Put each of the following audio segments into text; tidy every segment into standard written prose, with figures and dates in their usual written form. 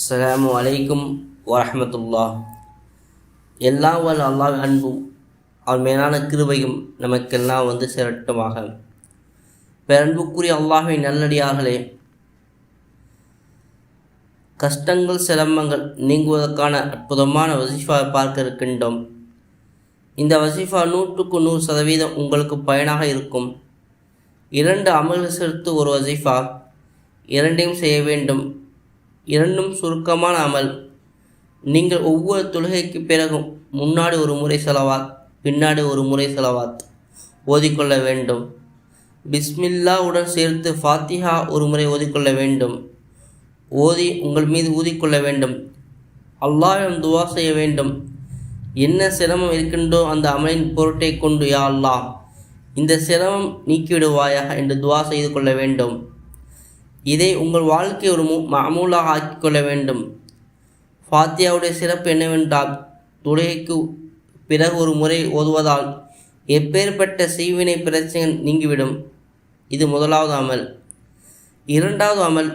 அஸ்ஸலாமு அலைக்கும் வரஹ்மத்துல்லாஹ். எல்லாம் வல்ல அல்லாஹ் அன்பும் அவர் மேலான கிருபையும் நமக்கெல்லாம் சேரட்டுமாக. பேரன்புக்குரிய அல்லாஹ்வின் நல்லடியார்களே, கஷ்டங்கள் சிரமங்கள் நீங்குவதற்கான அற்புதமான வசீஃபாவை பார்க்க இருக்கின்றோம். இந்த வசீஃபா 100% உங்களுக்கு பயனாக இருக்கும். 2 அமல்கள் சேர்த்து ஒரு வசீஃபா, இரண்டையும் செய்ய வேண்டும். இரண்டும் சுருக்கமான அமல். நீங்கள் ஒவ்வொரு தொழுகைக்கு பிறகும் முன்னாடி ஒரு முறை ஸலவாத், பின்னாடி ஒரு முறை ஸலவாத் ஓதிக்கொள்ள வேண்டும். பிஸ்மில்லா உடன் சேர்த்து ஃபாத்திஹா ஒரு முறை ஓதிக்கொள்ள வேண்டும். ஓதி உங்கள் மீது ஊதிக்கொள்ள வேண்டும். அல்லாஹ்விடம் துவா செய்ய வேண்டும். என்ன சிரமம் இருக்கின்றோ அந்த அமலின் பொருட்டை கொண்டு, யா அல்லாஹ், இந்த சிரமம் நீக்கிவிடுவாயாக என்று துவா செய்து கொள்ள வேண்டும். இதை உங்கள் வாழ்க்கை ஒரு மாமூலாக ஆக்கிக்கொள்ள வேண்டும். ஃபாத்தியாவுடைய சிறப்பு என்னவென்றால், தொழுகைக்கு பிறகு ஒரு முறை ஓதுவதால் எப்பேற்பட்ட செய்வினை பிரச்சனை நீங்கிவிடும். இது முதலாவது அமல். இரண்டாவது அமல்,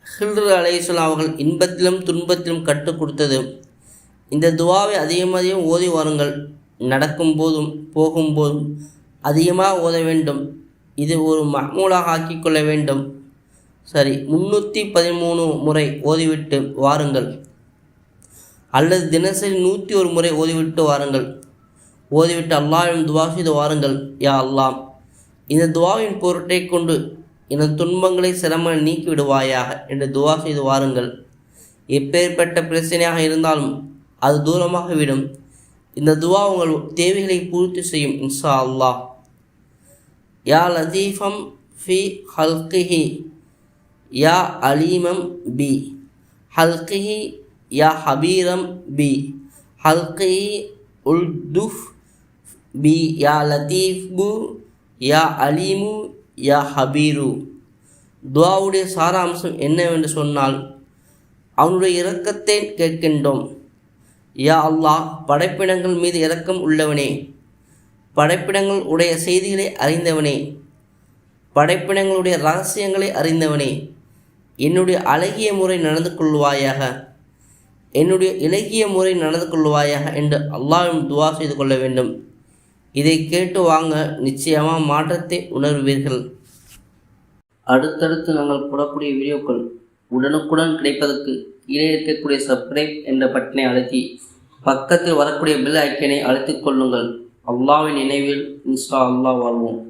ஹில்ர் அலைஹிஸ்ஸலாம் அவர்கள் இன்பத்திலும் துன்பத்திலும் கற்றுக் கொடுத்தது. இந்த துவாவை அதிகமாக ஓதி வாருங்கள். நடக்கும் போதும் போகும்போதும் அதிகமாக ஓத வேண்டும். இது ஒரு மஹ்மூலாக ஆக்கிக்கொள்ள வேண்டும். சரி, 313 முறை ஓதிவிட்டு வாருங்கள், அல்லது தினசரி 101 முறை ஓதிவிட்டு வாருங்கள். ஓதிவிட்டு அல்லாஹ்விடம் துவா செய்து வாருங்கள். யா அல்லாஹ், இந்த துவாவின் பொருட்டை கொண்டு எனது துன்பங்களை சிரமங்களை நீக்கி விடுவாயாக என்று துவா செய்து வாருங்கள். எப்பேற்பட்ட பிரச்சனையாக இருந்தாலும் அது தூரமாக விடும். இந்த துவா உங்கள் தேவைகளை பூர்த்தி செய்யும் இன்ஷா அல்லாஹ். யா லதீஃபம் ஃபி ஹல்கிஹி யா அலீமம் பி ஹல்கிஹி யா ஹபீரம் பி ஹல்கிஹி உல்துஃப் பி யா லத்தீஃபு யா அலீமு யா ஹபீரு. துவாவுடைய சாராம்சம் என்னவென்று சொன்னால், அவனுடைய இரக்கத்தை கேட்கின்றோம். யா அல்லாஹ், படைப்பினங்கள் மீது இரக்கம் உள்ளவனே, படைப்பினங்கள் உடைய செய்திகளை அறிந்தவனே, படைப்பினங்களுடைய ரகசியங்களை அறிந்தவனே, என்னுடைய அழகிய முறை நடந்து கொள்வாயாக, என்னுடைய இலகிய முறை நடந்து கொள்வாயாக என்று அல்லாஹ்விடம் துவா செய்து கொள்ள வேண்டும். இதை கேட்டு வாங்க, நிச்சயமாக மாற்றத்தை உணர்வீர்கள். அடுத்தடுத்து நாங்கள் போடக்கூடிய வீடியோக்கள் உடனுக்குடன் கிடைப்பதற்கு கீழே இருக்கக்கூடிய சப்ஸ்கிரைப் என்ற பட்டனை அழுத்தி பக்கத்தில் வரக்கூடிய பெல் ஐக்கனை அழுத்திக் கொள்ளுங்கள். அல்லாஹ்வின் நினைவில் இன்ஷா அல்லாஹ் வாழ்வோம்.